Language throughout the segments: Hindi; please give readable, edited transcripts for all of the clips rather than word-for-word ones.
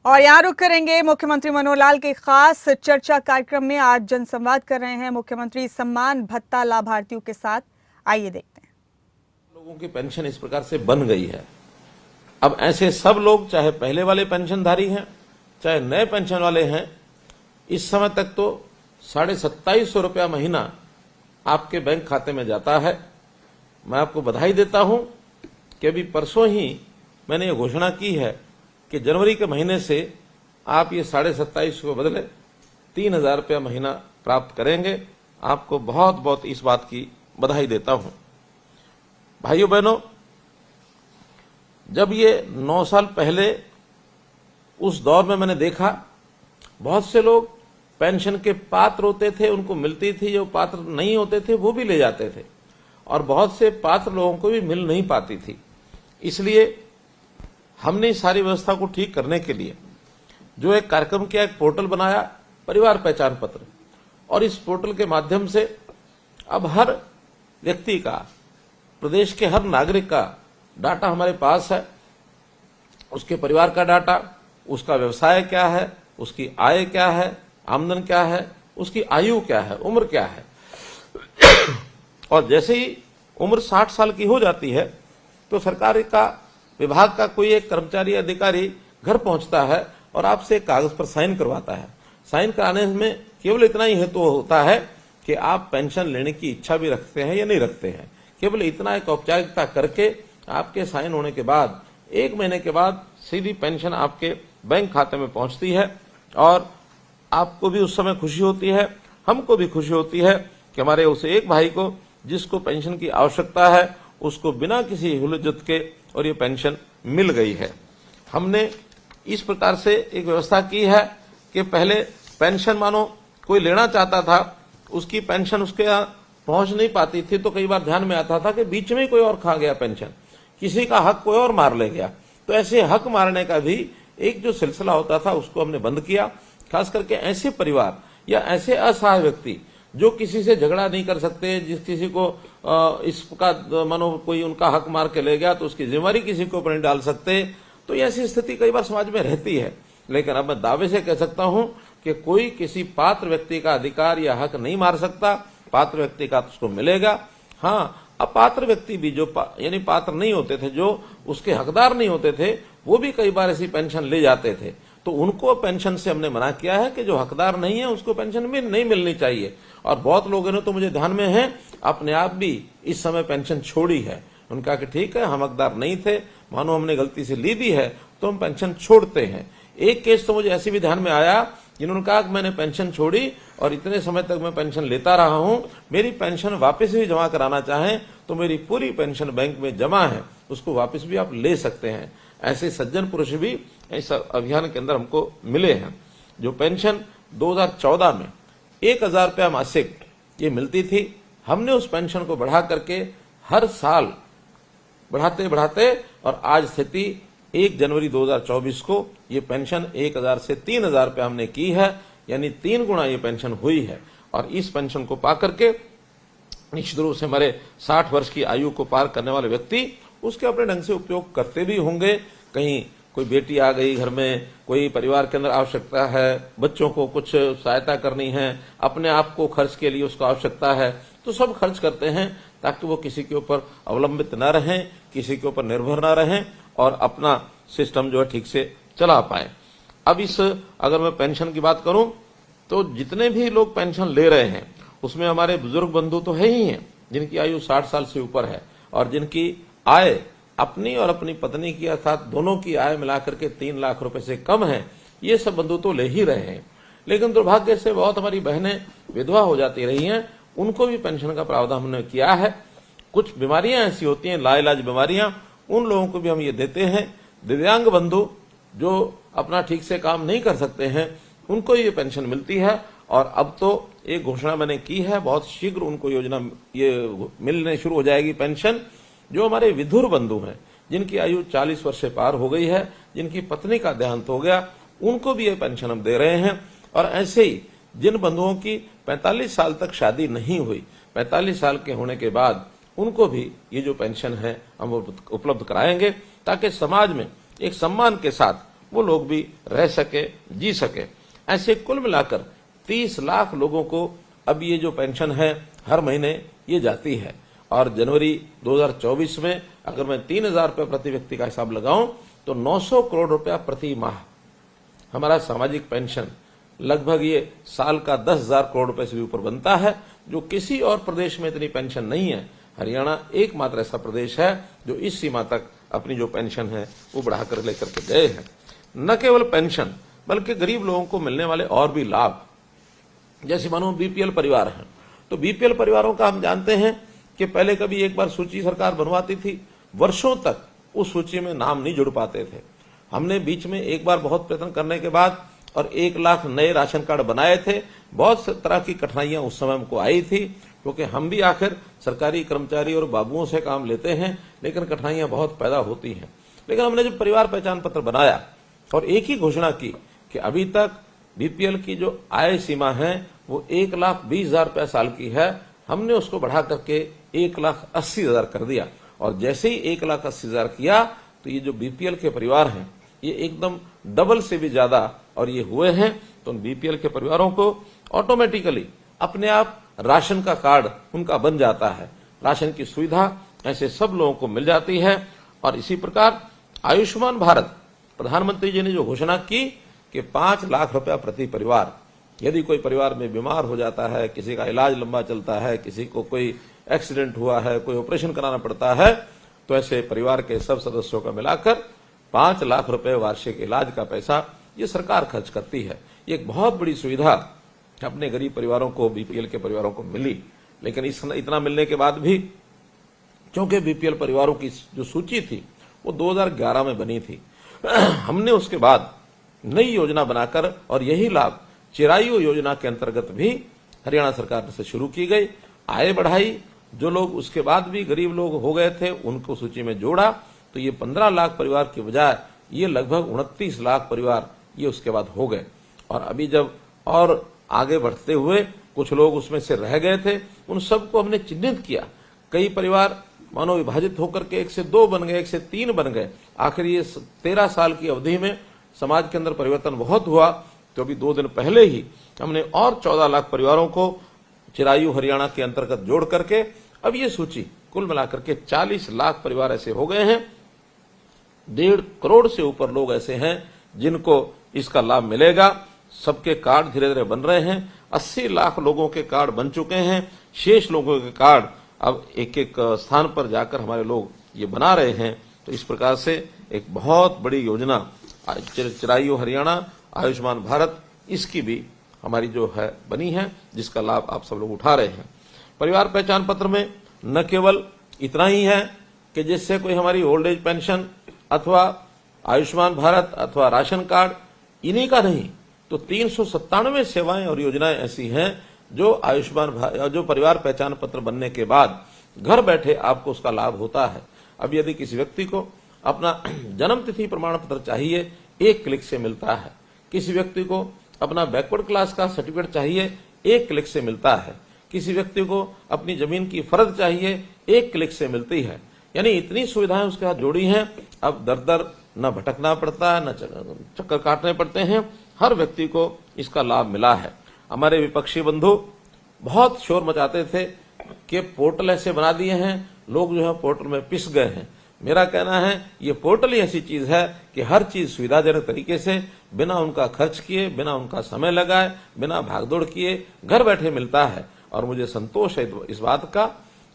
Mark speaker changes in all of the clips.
Speaker 1: और यहाँ रुक करेंगे मुख्यमंत्री मनोहर लाल के खास चर्चा कार्यक्रम में। आज जनसंवाद कर रहे हैं मुख्यमंत्री सम्मान भत्ता लाभार्थियों के साथ। आइए देखते हैं।
Speaker 2: लोगों की पेंशन इस प्रकार से बन गई है। अब ऐसे सब लोग, चाहे पहले वाले पेंशनधारी हैं चाहे नए पेंशन वाले हैं, इस समय तक तो 2750 रुपया महीना आपके बैंक खाते में जाता है। मैं आपको बधाई देता हूं कि अभी परसों ही मैंने ये घोषणा की है कि जनवरी के महीने से आप ये 2750 को बदले 3000 रुपया महीना प्राप्त करेंगे। आपको बहुत बहुत इस बात की बधाई देता हूं। भाइयों बहनों, जब ये 9 साल पहले उस दौर में मैंने देखा, बहुत से लोग पेंशन के पात्र होते थे, उनको मिलती थी, जो पात्र नहीं होते थे वो भी ले जाते थे, और बहुत से पात्र लोगों को भी मिल नहीं पाती थी। इसलिए हमने इस सारी व्यवस्था को ठीक करने के लिए जो एक कार्यक्रम किया, एक पोर्टल बनाया, परिवार पहचान पत्र, और इस पोर्टल के माध्यम से अब हर व्यक्ति का, प्रदेश के हर नागरिक का डाटा हमारे पास है। उसके परिवार का डाटा, उसका व्यवसाय क्या है, उसकी आय क्या है, आमदन क्या है, उसकी आयु क्या है, उम्र क्या है। और जैसे ही उम्र 60 साल की हो जाती है तो सरकार का, विभाग का कोई एक कर्मचारी अधिकारी घर पहुंचता है और आपसे एक कागज पर साइन करवाता है। साइन कराने में केवल इतना ही हेतु होता है कि आप पेंशन लेने की इच्छा भी रखते हैं या नहीं रखते हैं। केवल इतना एक औपचारिकता करके आपके साइन होने के बाद 1 महीने के बाद सीधी पेंशन आपके बैंक खाते में पहुंचती है। और आपको भी उस समय खुशी होती है, हमको भी खुशी होती है कि हमारे उस एक भाई को जिसको पेंशन की आवश्यकता है, उसको बिना किसी हुलझुल के और ये पेंशन मिल गई है। हमने इस प्रकार से एक व्यवस्था की है कि पहले पेंशन मानो कोई लेना चाहता था, उसकी पेंशन उसके यहाँ पहुंच नहीं पाती थी, तो कई बार ध्यान में आता था कि बीच में कोई और खा गया पेंशन, किसी का हक कोई और मार ले गया। तो ऐसे हक मारने का भी एक जो सिलसिला होता था उसको हमने बंद किया। खास करके ऐसे परिवार या ऐसे असहाय व्यक्ति जो किसी से झगड़ा नहीं कर सकते, जिस किसी को इसका मानो कोई उनका हक मार के ले गया तो उसकी जिम्मेदारी किसी के ऊपर नहीं डाल सकते, तो ऐसी स्थिति कई बार समाज में रहती है। लेकिन अब मैं दावे से कह सकता हूं कि कोई किसी पात्र व्यक्ति का अधिकार या हक नहीं मार सकता। पात्र व्यक्ति का तो उसको मिलेगा। हाँ, अपात्र व्यक्ति भी जो यानी पात्र नहीं होते थे, जो उसके हकदार नहीं होते थे, वो भी कई बार ऐसी पेंशन ले जाते थे, तो उनको पेंशन से हमने मना किया है कि जो हकदार नहीं है उसको पेंशन भी नहीं मिलनी चाहिए। और बहुत लोगों ने तो मुझे ध्यान में है अपने आप भी इस समय पेंशन छोड़ी है। उनका कि ठीक है, हम हकदार नहीं थे, मानो हमने गलती से ली भी है तो हम पेंशन छोड़ते हैं। एक केस तो मुझे ऐसे भी ध्यान में आया जिन्होंने कहा कि मैंने पेंशन छोड़ी और इतने समय तक मैं पेंशन लेता रहा हूं, मेरी पेंशन वापस भी जमा कराना चाहें तो मेरी पूरी पेंशन बैंक में जमा है, उसको वापस भी आप ले सकते हैं। ऐसे सज्जन पुरुष भी इस अभियान के अंदर हमको मिले हैं। जो पेंशन 2014 में 1000 रुपया मासिक ये मिलती थी, हमने उस पेंशन को बढ़ा करके हर साल बढ़ाते बढ़ाते और आज स्थिति 1 जनवरी 2024 को ये पेंशन 1000 से 3000 रुपया हमने की है, यानी 3 गुना ये पेंशन हुई है। और इस पेंशन को पा करके निश्चित रूप से हमारे 60 वर्ष की आयु को पार करने वाले व्यक्ति उसके अपने ढंग से उपयोग करते भी होंगे। कहीं कोई बेटी आ गई घर में, कोई परिवार के अंदर आवश्यकता है, बच्चों को कुछ सहायता करनी है, अपने आप को खर्च के लिए उसको आवश्यकता है, तो सब खर्च करते हैं ताकि वो किसी के ऊपर अवलंबित न रहें, किसी के ऊपर निर्भर न रहें और अपना सिस्टम जो है ठीक से चला पाए। अब अगर मैं पेंशन की बात करूं तो जितने भी लोग पेंशन ले रहे हैं उसमें हमारे बुजुर्ग बंधु तो है ही हैं जिनकी आयु 60 साल से ऊपर है और जिनकी आय अपनी और अपनी पत्नी की अर्थात दोनों की आय मिलाकर के 3 लाख रुपए से कम है। ये सब बंधु तो ले ही रहे हैं, लेकिन दुर्भाग्य से बहुत हमारी बहनें विधवा हो जाती रही हैं, उनको भी पेंशन का प्रावधान हमने किया है। कुछ बीमारियां ऐसी होती हैं, लाइलाज बीमारियां, उन लोगों को भी हम ये देते हैं। दिव्यांग बंधु जो अपना ठीक से काम नहीं कर सकते हैं उनको ये पेंशन मिलती है। और अब तो एक घोषणा मैंने की है, बहुत शीघ्र उनको योजना ये मिलने शुरू हो जाएगी पेंशन। जो हमारे विधुर बंधु हैं जिनकी आयु 40 वर्ष से पार हो गई है, जिनकी पत्नी का देहांत हो गया, उनको भी ये पेंशन हम दे रहे हैं। और ऐसे ही जिन बंधुओं की 45 साल तक शादी नहीं हुई, 45 साल के होने के बाद उनको भी ये जो पेंशन है हम उपलब्ध कराएंगे ताकि समाज में एक सम्मान के साथ वो लोग भी रह सके, जी सके। ऐसे कुल मिलाकर 30 लाख लोगों को अब ये जो पेंशन है हर महीने ये जाती है। और जनवरी 2024 में अगर मैं 3,000 रुपये प्रति व्यक्ति का हिसाब लगाऊं तो 900 करोड़ रुपया प्रति माह हमारा सामाजिक पेंशन लगभग ये साल का 10,000 करोड़ रुपए से भी ऊपर बनता है, जो किसी और प्रदेश में इतनी पेंशन नहीं है। हरियाणा एकमात्र ऐसा प्रदेश है जो इस सीमा तक अपनी जो पेंशन है वो बढ़ाकर लेकर के गए हैं। न केवल पेंशन बल्कि गरीब लोगों को मिलने वाले और भी लाभ, जैसे मानो बीपीएल परिवार हैं, तो बीपीएल परिवारों का हम जानते हैं कि पहले कभी एक बार सूची सरकार बनवाती थी, वर्षों तक उस सूची में नाम नहीं जुड़ पाते थे। हमने बीच में एक बार बहुत प्रयत्न करने के बाद और 1 लाख नए राशन कार्ड बनाए थे। बहुत तरह की कठिनाइयां उस समय हमको आई थी, क्योंकि हम भी आखिर सरकारी कर्मचारी और बाबुओं से काम लेते हैं, लेकिन कठिनाइयां बहुत पैदा होती हैं। लेकिन हमने जब परिवार पहचान पत्र बनाया और एक ही घोषणा की कि अभी तक बीपीएल की जो आय सीमा है वो 1,20,000 रुपया साल की है, हमने उसको बढ़ा करके 1,80,000 कर दिया। और जैसे ही 1,80,000 किया तो ये जो बीपीएल के परिवार हैं ये एकदम डबल से भी ज्यादा और ये हुए हैं। तो उन बीपीएल के परिवारों को ऑटोमेटिकली अपने आप राशन का कार्ड उनका बन जाता है, राशन की सुविधा ऐसे सब लोगों को मिल जाती है। और इसी प्रकार आयुष्मान भारत प्रधानमंत्री जी ने जो घोषणा की कि 5 लाख रुपया प्रति परिवार, यदि कोई परिवार में बीमार हो जाता है, किसी का इलाज लंबा चलता है, किसी को कोई एक्सीडेंट हुआ है, कोई ऑपरेशन कराना पड़ता है, तो ऐसे परिवार के सब सदस्यों का मिलाकर 5 लाख रुपए वार्षिक इलाज का पैसा ये सरकार खर्च करती है। ये एक बहुत बड़ी सुविधा अपने गरीब परिवारों को, बीपीएल के परिवारों को मिली। लेकिन इतना मिलने के बाद भी, क्योंकि बीपीएल परिवारों की जो सूची थी वो 2011 में बनी थी, हमने उसके बाद नई योजना बनाकर, और यही लाभ चिरायु योजना के अंतर्गत भी हरियाणा सरकार से शुरू की गई, आय बढ़ाई। जो लोग उसके बाद भी गरीब लोग हो गए थे उनको सूची में जोड़ा, तो ये 15 लाख परिवार की बजाय ये लगभग 29 लाख परिवार ये उसके बाद हो गए। और अभी जब और आगे बढ़ते हुए कुछ लोग उसमें से रह गए थे, उन सबको हमने चिन्हित किया। कई परिवार मानो विभाजित होकर के 1 से 2 बन गए, 1 से 3 बन गए। आखिर ये 13 साल की अवधि में समाज के अंदर परिवर्तन बहुत हुआ। तो अभी 2 दिन पहले ही हमने और 14 लाख परिवारों को चिरायु हरियाणा के अंतर्गत जोड़ करके अब ये सूची कुल मिलाकर के 40 लाख परिवार ऐसे हो गए हैं। 1.5 करोड़ से ऊपर लोग ऐसे हैं जिनको इसका लाभ मिलेगा। सबके कार्ड धीरे धीरे बन रहे हैं। 80 लाख लोगों के कार्ड बन चुके हैं। शेष लोगों के कार्ड अब एक एक स्थान पर जाकर हमारे लोग ये बना रहे हैं। तो इस प्रकार से एक बहुत बड़ी योजना चिरायु हरियाणा आयुष्मान भारत, इसकी भी हमारी जो है बनी है, जिसका लाभ आप सब लोग उठा रहे हैं। परिवार पहचान पत्र में न केवल इतना ही है कि जिससे कोई हमारी ओल्ड एज पेंशन अथवा आयुष्मान भारत अथवा राशन कार्ड, इन्हीं का नहीं तो 397 सेवाएं और योजनाएं ऐसी हैं जो जो परिवार पहचान पत्र बनने के बाद घर बैठे आपको उसका लाभ होता है। अब यदि किसी व्यक्ति को अपना जन्म तिथि प्रमाण पत्र चाहिए, 1 क्लिक से मिलता है। किसी व्यक्ति को अपना बैकवर्ड क्लास का सर्टिफिकेट चाहिए, 1 क्लिक से मिलता है। किसी व्यक्ति को अपनी जमीन की फर्द चाहिए, 1 क्लिक से मिलती है। यानी इतनी सुविधाएं उसके साथ जोड़ी हैं, अब दर दर न भटकना पड़ता है, न चक्कर काटने पड़ते हैं। हर व्यक्ति को इसका लाभ मिला है। हमारे विपक्षी बंधु बहुत शोर मचाते थे कि पोर्टल ऐसे बना दिए हैं, लोग जो है पोर्टल में पिस गए हैं। मेरा कहना है ये पोर्टल ही ऐसी चीज है कि हर चीज सुविधाजनक तरीके से, बिना उनका खर्च किए, बिना उनका समय लगाए, बिना भागदौड़ किए घर बैठे मिलता है। और मुझे संतोष है इस बात का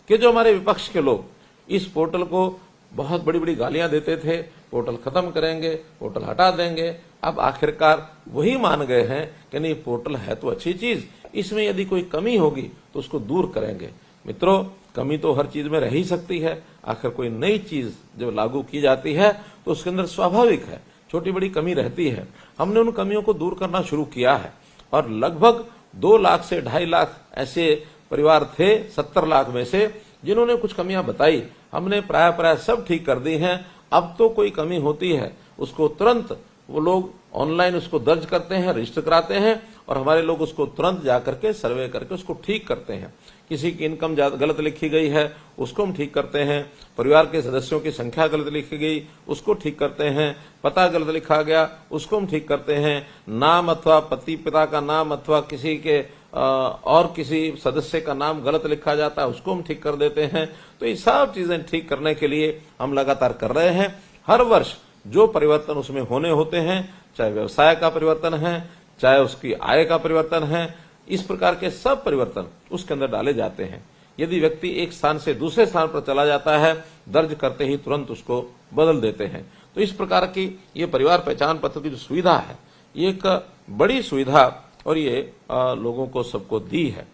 Speaker 2: कि जो हमारे विपक्ष के लोग इस पोर्टल को बहुत बड़ी बड़ी गालियां देते थे, पोर्टल खत्म करेंगे, पोर्टल हटा देंगे, अब आखिरकार वही मान गए हैं कि नहीं, पोर्टल है तो अच्छी चीज, इसमें यदि कोई कमी होगी तो उसको दूर करेंगे। मित्रों, कमी तो हर चीज में रह ही सकती है। आखिर कोई नई चीज जब लागू की जाती है तो उसके अंदर स्वाभाविक है छोटी बड़ी कमी रहती है। हमने उन कमियों को दूर करना शुरू किया है और लगभग 2 लाख से 2.5 लाख ऐसे परिवार थे 70 लाख में से जिन्होंने कुछ कमियां बताई। हमने प्राय सब ठीक कर दी हैं। अब तो कोई कमी होती है उसको तुरंत वो लोग ऑनलाइन उसको दर्ज करते हैं, रजिस्टर कराते हैं और हमारे लोग उसको तुरंत जाकर के सर्वे करके उसको ठीक करते हैं। किसी की इनकम गलत लिखी गई है उसको हम ठीक करते हैं, परिवार के सदस्यों की संख्या गलत लिखी गई उसको ठीक करते हैं, पता गलत लिखा गया उसको हम ठीक करते हैं, नाम अथवा पति पिता का नाम अथवा किसी के और किसी सदस्य का नाम गलत लिखा जाता है उसको हम ठीक कर देते हैं। तो ये सब चीजें ठीक करने के लिए हम लगातार कर रहे हैं। हर वर्ष जो परिवर्तन उसमें होने होते हैं, चाहे व्यवसाय का परिवर्तन है, चाहे उसकी आय का परिवर्तन है, इस प्रकार के सब परिवर्तन उसके अंदर डाले जाते हैं। यदि व्यक्ति एक स्थान से दूसरे स्थान पर चला जाता है, दर्ज करते ही तुरंत उसको बदल देते हैं। तो इस प्रकार की ये परिवार पहचान पत्र की जो सुविधा है, ये एक बड़ी सुविधा और ये लोगों को सबको दी है।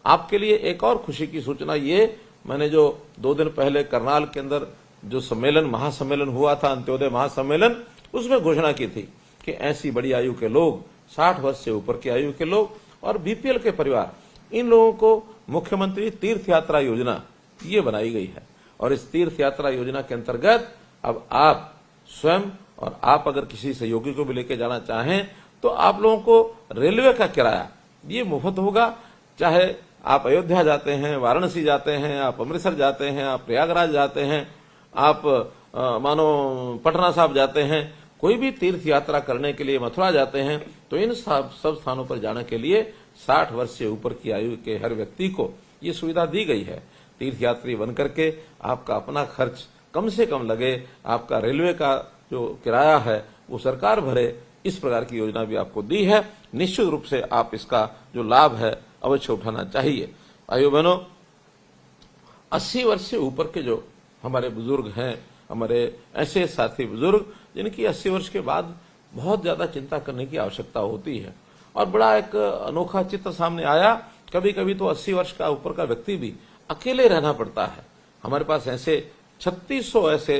Speaker 2: आपके लिए एक और खुशी की सूचना, ये मैंने जो 2 दिन पहले करनाल के अंदर जो सम्मेलन महासम्मेलन हुआ था, अंत्योदय महासम्मेलन, उसमें घोषणा की थी कि ऐसी बड़ी आयु के लोग, 60 वर्ष से ऊपर की आयु के लोग और बीपीएल के परिवार, इन लोगों को मुख्यमंत्री तीर्थ यात्रा योजना ये बनाई गई है। और इस तीर्थ यात्रा योजना के अंतर्गत अब आप स्वयं और आप अगर किसी सहयोगी को भी लेकर जाना चाहें तो आप लोगों को रेलवे का किराया ये मुफ्त होगा। चाहे आप अयोध्या जाते हैं, वाराणसी जाते हैं, आप अमृतसर जाते हैं, आप प्रयागराज जाते हैं, आप मानो पटना साहब जाते हैं, कोई भी तीर्थ यात्रा करने के लिए मथुरा जाते हैं, तो इन सब स्थानों पर जाने के लिए 60 वर्ष से ऊपर की आयु के हर व्यक्ति को ये सुविधा दी गई है। तीर्थयात्री बनकर के आपका अपना खर्च कम से कम लगे, आपका रेलवे का जो किराया है वो सरकार भरे, इस प्रकार की योजना भी आपको दी है। निश्चित रूप से आप इसका जो लाभ है अवश्य उठाना चाहिए। भाइयों बहनों, 80 वर्ष से ऊपर के जो हमारे बुजुर्ग हैं, हमारे ऐसे साथी बुजुर्ग जिनकी 80 वर्ष के बाद बहुत ज्यादा चिंता करने की आवश्यकता होती है, और बड़ा एक अनोखा चित्र सामने आया, कभी कभी तो 80 वर्ष का ऊपर का व्यक्ति भी अकेले रहना पड़ता है। हमारे पास ऐसे 3600 ऐसे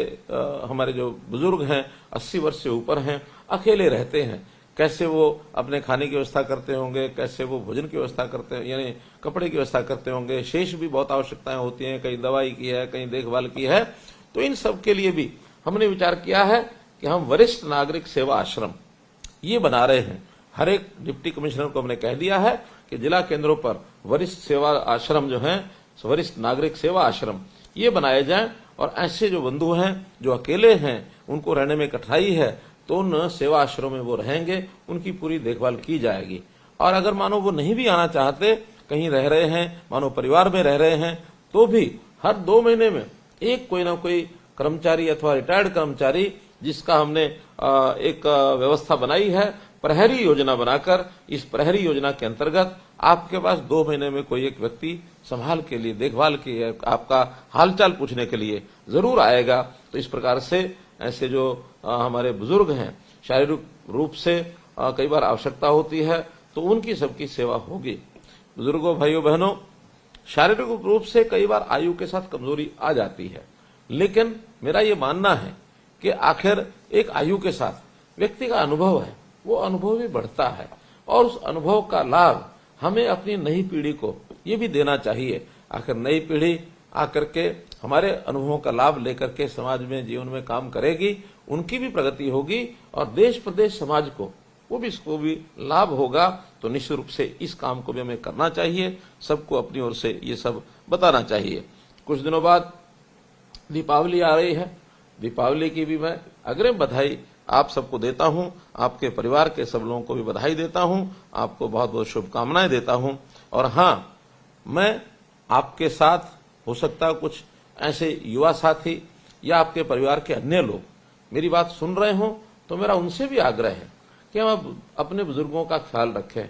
Speaker 2: हमारे जो बुजुर्ग हैं 80 वर्ष से ऊपर हैं, अकेले रहते हैं। कैसे वो अपने खाने की व्यवस्था करते होंगे, कैसे वो भोजन की व्यवस्था करते हैं, यानी कपड़े की व्यवस्था करते होंगे, शेष भी बहुत आवश्यकताएं होती हैं, कहीं दवाई की है, कहीं देखभाल की है। तो इन सब के लिए भी हमने विचार किया है कि हम वरिष्ठ नागरिक सेवा आश्रम ये बना रहे हैं। हर एक डिप्टी कमिश्नर को हमने कह दिया है कि जिला केंद्रों पर वरिष्ठ सेवा आश्रम जो है, वरिष्ठ नागरिक सेवा आश्रम ये बनाए जाएं, और ऐसे जो बंधु हैं जो अकेले हैं, उनको रहने में कठिनाई है, तो उन सेवा आश्रमों में वो रहेंगे, उनकी पूरी देखभाल की जाएगी। और अगर मानो वो नहीं भी आना चाहते, कहीं रह रहे हैं, मानो परिवार में रह रहे हैं, तो भी हर 2 महीने में एक कोई ना कोई कर्मचारी अथवा रिटायर्ड कर्मचारी, जिसका हमने एक व्यवस्था बनाई है प्रहरी योजना बनाकर, इस प्रहरी योजना के अंतर्गत आपके पास 2 महीने में कोई एक व्यक्ति संभाल के लिए, देखभाल के लिए, आपका हालचाल पूछने के लिए जरूर आएगा। तो इस प्रकार से ऐसे जो हमारे बुजुर्ग हैं, शारीरिक रूप से कई बार आवश्यकता होती है, तो उनकी सबकी सेवा होगी। बुजुर्गों, भाइयों बहनों, शारीरिक रूप से कई बार आयु के साथ कमजोरी आ जाती है, लेकिन मेरा ये मानना है कि आखिर एक आयु के साथ व्यक्ति का अनुभव है, वो अनुभव भी बढ़ता है, और उस अनुभव का लाभ हमें अपनी नई पीढ़ी को ये भी देना चाहिए। आखिर नई पीढ़ी आकर के हमारे अनुभवों का लाभ लेकर के समाज में, जीवन में काम करेगी, उनकी भी प्रगति होगी, और देश प्रदेश समाज को वो भी, इसको भी लाभ होगा। तो निश्चित रूप से इस काम को भी हमें करना चाहिए, सबको अपनी ओर से ये सब बताना चाहिए। कुछ दिनों बाद दीपावली आ रही है, दीपावली की भी मैं अग्रिम बधाई आप सबको देता हूं, आपके परिवार के सब लोगों को भी बधाई देता हूं, आपको बहुत बहुत शुभकामनाएं देता हूं। और हाँ, मैं आपके साथ, हो सकता है कुछ ऐसे युवा साथी या आपके परिवार के अन्य लोग मेरी बात सुन रहे हों, तो मेरा उनसे भी आग्रह है कि हम अपने बुजुर्गों का ख्याल रखें।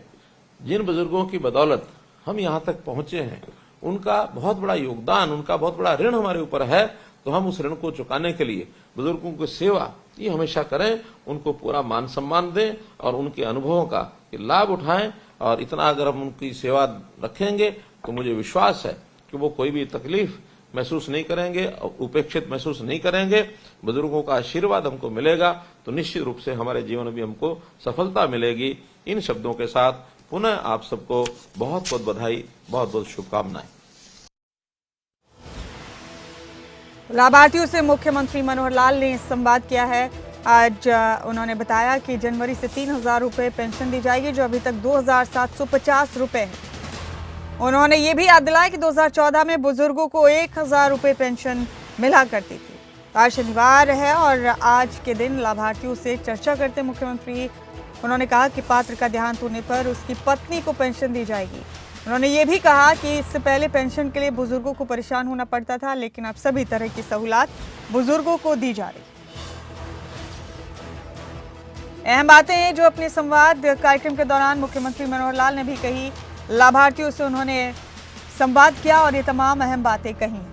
Speaker 2: जिन बुजुर्गों की बदौलत हम यहाँ तक पहुंचे हैं, उनका बहुत बड़ा योगदान, उनका बहुत बड़ा ऋण हमारे ऊपर है, तो हम उस ऋण को चुकाने के लिए बुजुर्गों की सेवा ये हमेशा करें, उनको पूरा मान सम्मान दें और उनके अनुभवों का लाभ उठाएं। और इतना अगर हम उनकी सेवा रखेंगे तो मुझे विश्वास है कि वो कोई भी तकलीफ महसूस नहीं करेंगे, उपेक्षित महसूस नहीं करेंगे। बुजुर्गों का आशीर्वाद हमको मिलेगा तो निश्चित रूप से हमारे जीवन में हमको सफलता मिलेगी। इन शब्दों के साथ पुनः आप सबको बहुत बहुत बधाई, बहुत बहुत शुभकामनाएं।
Speaker 1: लाभार्थियों से मुख्यमंत्री मनोहर लाल ने संवाद किया है। आज उन्होंने बताया कि जनवरी से 3,000 रुपये पेंशन दी जाएगी, जो अभी तक 2,750 रुपये है। उन्होंने ये भी याद दिलाया कि 2014 में बुजुर्गों को 1,000 रुपये पेंशन मिला करती थी। आज शनिवार है और आज के दिन लाभार्थियों से चर्चा करते मुख्यमंत्री उन्होंने कहा कि पात्र का देहांत होने पर उसकी पत्नी को पेंशन दी जाएगी। उन्होंने ये भी कहा कि इससे पहले पेंशन के लिए बुजुर्गों को परेशान होना पड़ता था, लेकिन अब सभी तरह की सहूलत बुजुर्गों को दी जा रही। अहम बातें हैं जो अपने संवाद कार्यक्रम के दौरान मुख्यमंत्री मनोहर लाल ने भी कही। लाभार्थियों से उन्होंने संवाद किया और ये तमाम अहम बातें कही।